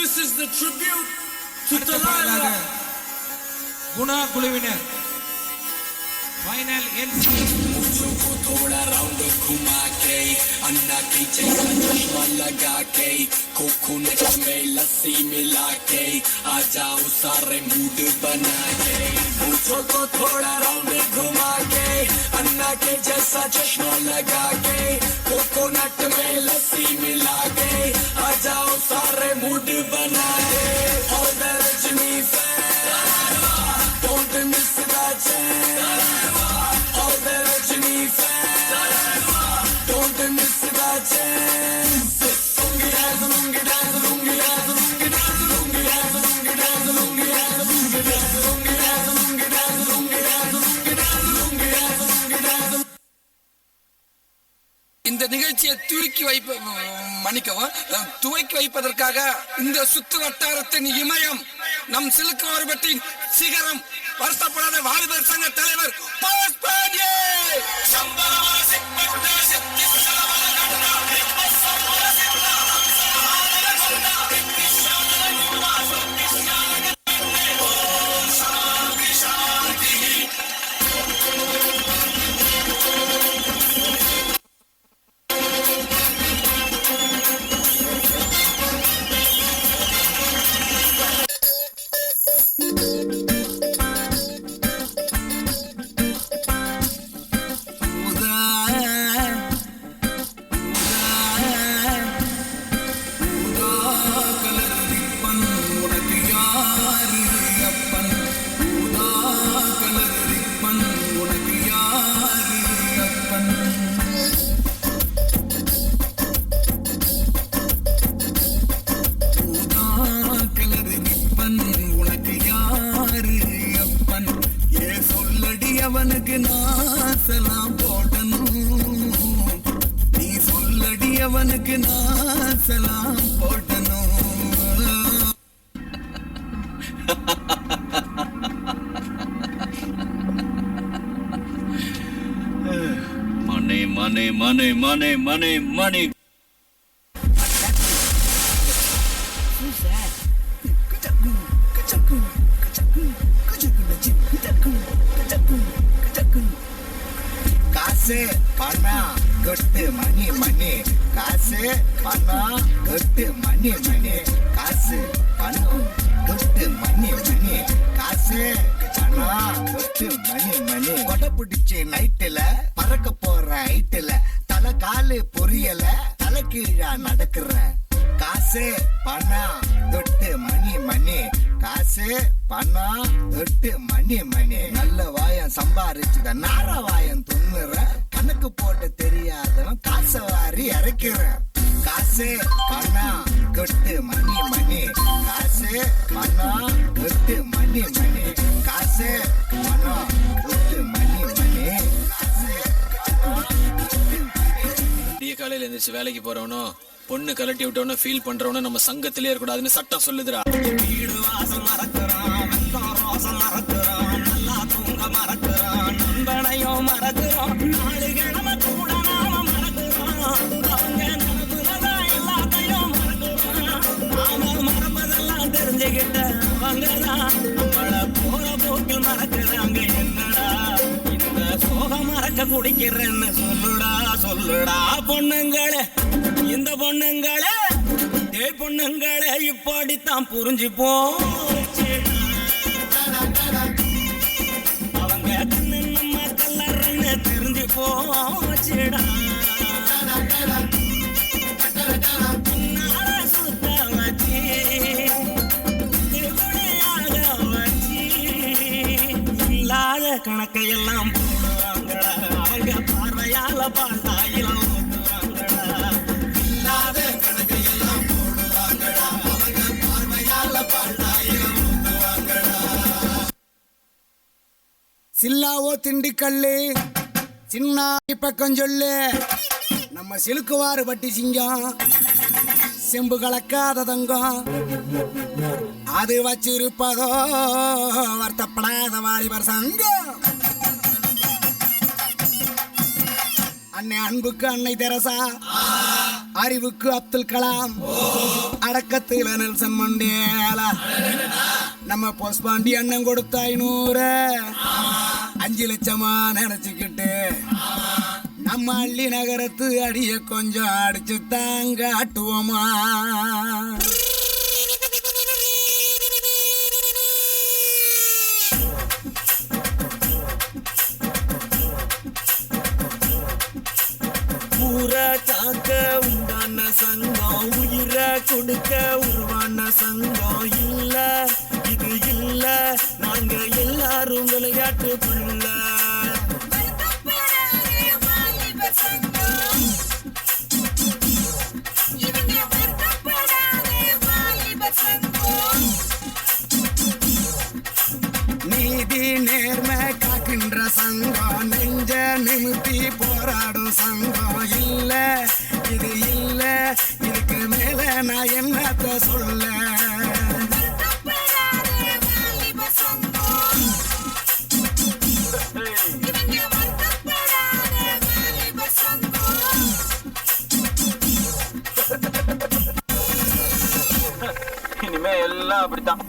This is the tribute to Talala. Guna Guluvinar. Final LC. मुझको थोड़ा round घुमा के अन्ना की जैसा चश्मा लगा के कोकोनट में लस्सी मिला के आ जाओ सारे मूड बना के मुझको थोड़ा राउंड घुमा के अन्ना के जैसा चश्मा लगा के कोकोनट में लस्सी मिला के आ जाओ सारे मूड बना के और Rajni fan don't miss that chance all the Rajini fans don't miss that chance lungi dance lungi dance lungi dance lungi dance lungi dance lungi dance lungi dance lungi dance lungi dance lungi dance lungi dance lungi dance lungi dance lungi dance இந்த நிகழ்ச்சியை துவக்கி வைப்பதற்காக இந்த சுத்து வட்டாரத்தின் இமயம் நம் சிலுக்கு மார்பட்டின் சிகரம் வருத்தப்படாத வாலிபர் சங்க தலைவர் பவஸ் பாண்டியே அவனுக்கு நான் சலாம் போடணும் நீ சொல்லடி அவனுக்கு நான் சலாம் போடணும் money money money money money money காசு பணம் கொட்டு மணி மணி காசு பணம் கொட்டு மணி மணி காசு பணம் கொட்டு மணி மணி காசு பணம் கொட்டு மணி மணி கொடை பிடிச்சி நைட்டுல பறக்க போற ஹைட்டுல தலை காலு பொரியல தலை கீழா நடக்கிறேன் காசு பணம் தொட்டு மணி மணி காசு பணம் தொட்டு மணி மணி நல்ல வாயம் சம்பாரிச்சுத நார வாயம் துண்ணுற கணக்கு போட்டு தெரியாதவன் காசை வாரி இறக்கிறேன் காசு பணம் தொட்டு மணி மணி காசு பணம் தொட்டு மணி மணி காசு பணம் தொட்டு மணி மணி காலையில எழுந்திரிச்சு வேலைக்கு போறவனோ பொண்ணு கலட்டி விட்டவனோ ஃபீல் பண்றவனோ நம்ம சங்கத்திலே இருக்கக்கூடாதுன்னு சட்டம் சொல்லுதுடா. வீடு வாசம் மறக்கிறோம், ரோசம் மறக்கிறோம், நல்லா தூங்க மறக்கிறோம், நண்பனையும் மறக்கிறோம், நாலு கிழமை கூட நாம மறக்கிறோம், அவங்க நினைப்புலதான் எல்லாத்தையும் மறக்கிறோம், நாம மறப்பதெல்லாம் தெரிஞ்சுக்கிட்ட அவங்கதான் நம்மள போற போக்கில் மறக்கிறாங்க. என்னடா இந்த சோகம் மறக்க குடிக்கிறேன்னு சொல்லுடா சொல்லுடா பொண்ணுங்களே, இந்த பொண்ணுங்களே பொண்ணுங்களே இப்படித்தான் புரிஞ்சுப்போம். அவங்க கண்ணு நம்ம கல்லறன்னு தெரிஞ்சு போச்சுடா. சுத்த வச்சு திருவிழையாக வச்சு இல்லாத கணக்கையெல்லாம் போடுவாங்கடா. அவங்க பார்வையால பாண்டாயில ஊத்துவாங்கடா. இல்லாத கணக்கையெல்லாம் போடுவாங்கடா. அவங்க பார்வையால பாண்டாயில ஊத்துவாங்கடா. சில்லாவோ திண்டுக்கல்லு சின்ன பக்கம் சொல்லு, நம்ம சிலுக்குவாறு பட்டி சிங்கம் செம்பு கலக்காத தங்கம், அது வச்சிருப்பதோ வருத்தப்படாத வாலிபர் சங்கம். அன்னை அன்புக்கு அன்னை தெரசா, அறிவுக்கு அப்துல் கலாம், அடக்கத்துல நெல்சன் மண்டேலா, நம்ம போஸ்பாண்டி அண்ணன் கொடுத்த 500 5 லட்சமா நினைச்சுக்கிட்டு நம்ம அள்ளி நகரத்து அடிய கொஞ்சம் அடிச்சு தாங்க ஆட்டுவோமா. ஊரை காக்க உண்டான சங்கம், உயிரை கொடுக்க உருவான சங்கம். இல்ல இது இல்ல, நாங்க எல்லாரும் விளையாட்டுக்குள்ள. நீதி நேர்மை காக்கின்ற சங்கம், நெஞ்ச நிமித்தி போராடும் சங்கம். இல்ல இது இல்ல, இதுக்கு மேல நான் என்னத்த சொல்ல. இனிமே எல்லாம் அப்படித்தான்.